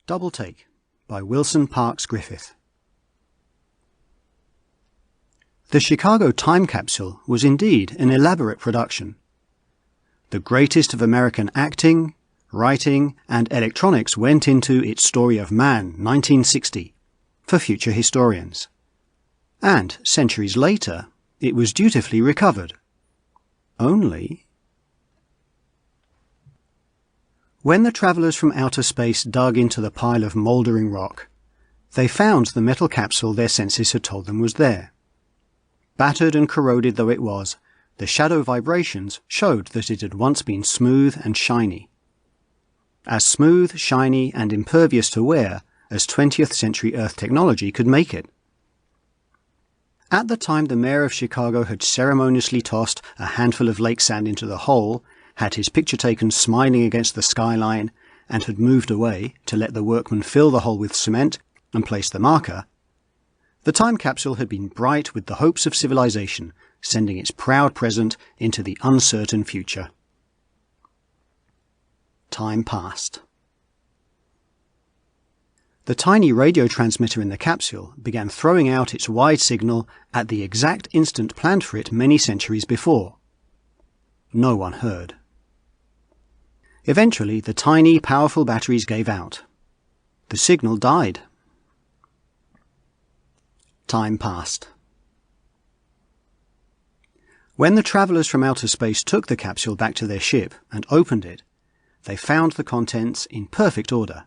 Double Take by Wilson Parks Griffith. The Chicago time capsule was indeed an elaborate production. The greatest of American acting, writing and electronics went into Its Story of Man, 1960, for future historians. And, centuries later, it was dutifully recovered. Only... When the travellers from outer space dug into the pile of mouldering rock, they found the metal capsule their senses had told them was there. Battered and corroded though it was, the shadow vibrations showed that it had once been smooth and shiny. As smooth, shiny and impervious to wear as 20th century Earth technology could make it. At the time the mayor of Chicago had ceremoniously tossed a handful of lake sand into the hole, had his picture taken smiling against the skyline, and had moved away to let the workmen fill the hole with cement and place the marker, the time capsule had been bright with the hopes of civilization, sending its proud present into the uncertain future. Time passed. The tiny radio transmitter in the capsule began throwing out its wide signal at the exact instant planned for it many centuries before. No one heard. Eventually, the tiny, powerful batteries gave out. The signal died. Time passed. When the travellers from outer space took the capsule back to their ship and opened it, they found the contents in perfect order.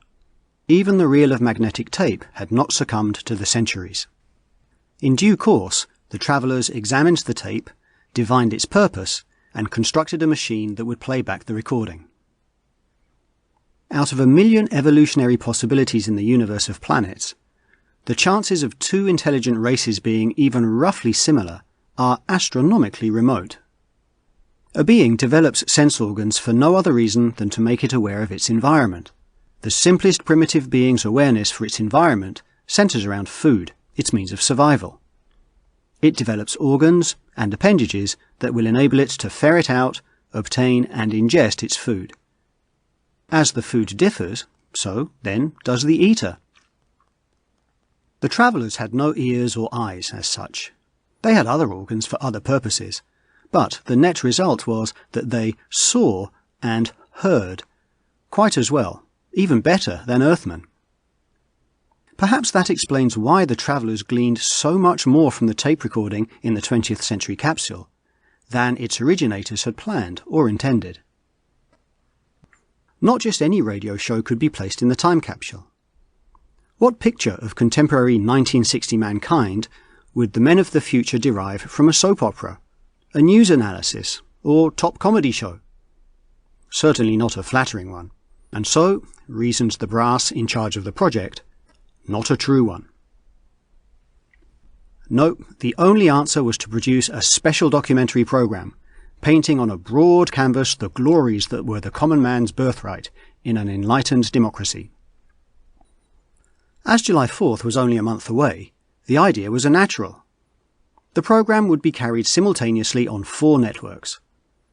Even the reel of magnetic tape had not succumbed to the centuries. In due course, the travellers examined the tape, divined its purpose, and constructed a machine that would play back the recording. Out of 1 million evolutionary possibilities in the universe of planets, the chances of two intelligent races being even roughly similar are astronomically remote. A being develops sense organs for no other reason than to make it aware of its environment. The simplest primitive being's awareness for its environment centers around food, its means of survival. It develops organs and appendages that will enable it to ferret out, obtain and ingest its food. As the food differs, so then does the eater. The travellers had no ears or eyes as such. They had other organs for other purposes, but the net result was that they saw and heard quite as well, even better than Earthmen. Perhaps that explains why the travellers gleaned so much more from the tape recording in the 20th century capsule than its originators had planned or intended. Not just any radio show could be placed in the time capsule. What picture of contemporary 1960 mankind would the men of the future derive from a soap opera, a news analysis, or top comedy show? Certainly not a flattering one, and so, reasoned the brass in charge of the project, not a true one. No, the only answer was to produce a special documentary program, painting on a broad canvas the glories that were the common man's birthright in an enlightened democracy. As July 4th was only a month away, the idea was a natural. The program would be carried simultaneously on 4 networks,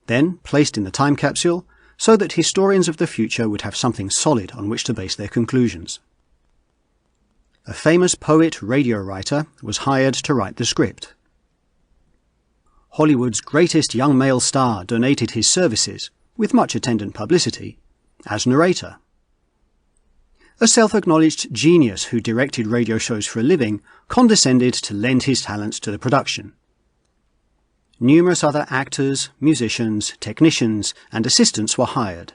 then placed in the time capsule so that historians of the future would have something solid on which to base their conclusions. A famous poet-radio writer was hired to write the script. Hollywood's greatest young male star donated his services, with much attendant publicity, as narrator. A self-acknowledged genius who directed radio shows for a living condescended to lend his talents to the production. Numerous other actors, musicians, technicians and assistants were hired.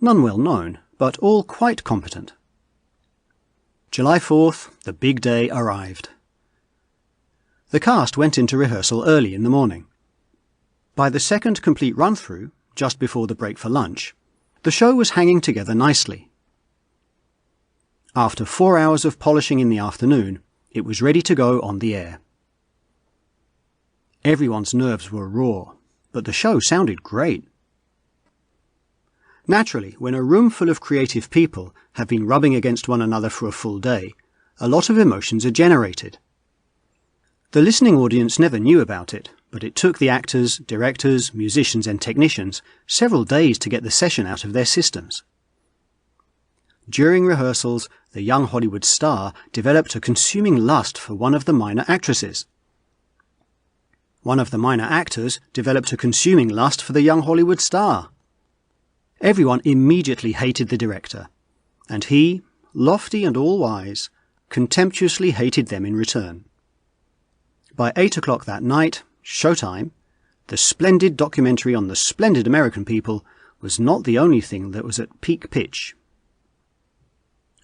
None well known, but all quite competent. July 4th, the big day arrived. The cast went into rehearsal early in the morning. By the second complete run-through, just before the break for lunch, the show was hanging together nicely. After 4 hours of polishing in the afternoon, it was ready to go on the air. Everyone's nerves were raw, but the show sounded great. Naturally, when a room full of creative people have been rubbing against one another for a full day, a lot of emotions are generated. The listening audience never knew about it, but it took the actors, directors, musicians and technicians several days to get the session out of their systems. During rehearsals, the young Hollywood star developed a consuming lust for one of the minor actresses. One of the minor actors developed a consuming lust for the young Hollywood star. Everyone immediately hated the director, and he, lofty and all-wise, contemptuously hated them in return. By 8 o'clock that night, Showtime, the splendid documentary on the splendid American people, was not the only thing that was at peak pitch.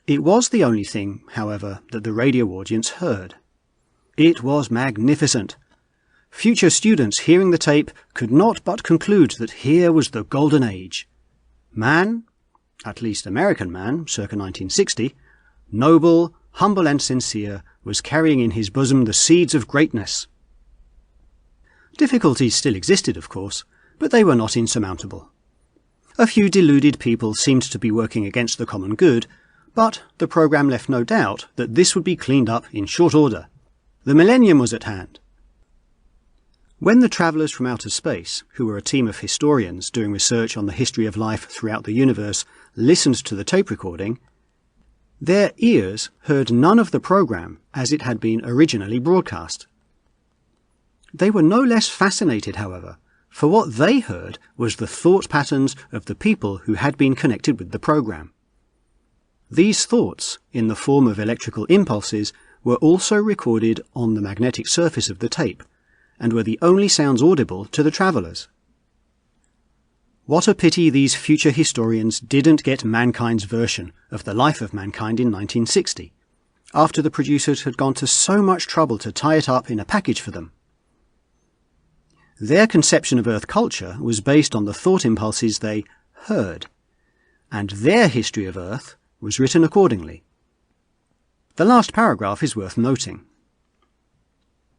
It was the only thing, however, that the radio audience heard. It was magnificent. Future students hearing the tape could not but conclude that here was the golden age. Man, at least American man, circa 1960, noble, humble and sincere, was carrying in his bosom the seeds of greatness. Difficulties still existed, of course, but they were not insurmountable. A few deluded people seemed to be working against the common good, but the programme left no doubt that this would be cleaned up in short order. The millennium was at hand. When the travellers from outer space, who were a team of historians doing research on the history of life throughout the universe, listened to the tape recording, their ears heard none of the programme as it had been originally broadcast. They were no less fascinated, however, for what they heard was the thought patterns of the people who had been connected with the programme. These thoughts, in the form of electrical impulses, were also recorded on the magnetic surface of the tape, and were the only sounds audible to the travellers. What a pity these future historians didn't get mankind's version of the life of mankind in 1960, after the producers had gone to so much trouble to tie it up in a package for them. Their conception of Earth culture was based on the thought impulses they heard, and their history of Earth was written accordingly. The last paragraph is worth noting.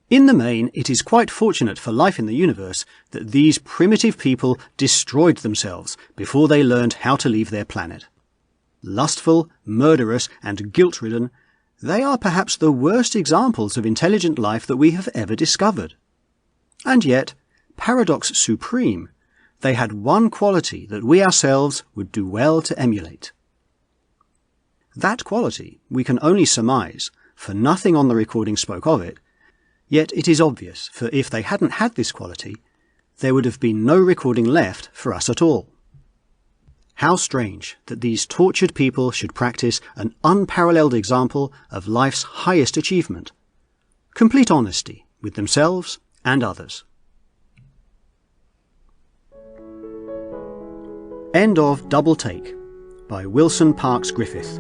In the main, it is quite fortunate for life in the universe that these primitive people destroyed themselves before they learned how to leave their planet. Lustful, murderous, and guilt-ridden, they are perhaps the worst examples of intelligent life that we have ever discovered. And yet, paradox supreme, they had one quality that we ourselves would do well to emulate. That quality we can only surmise, for nothing on the recording spoke of it, yet it is obvious, for if they hadn't had this quality, there would have been no recording left for us at all. How strange that these tortured people should practice an unparalleled example of life's highest achievement, complete honesty with themselves and others. End of Double Take by Wilson Parks Griffith.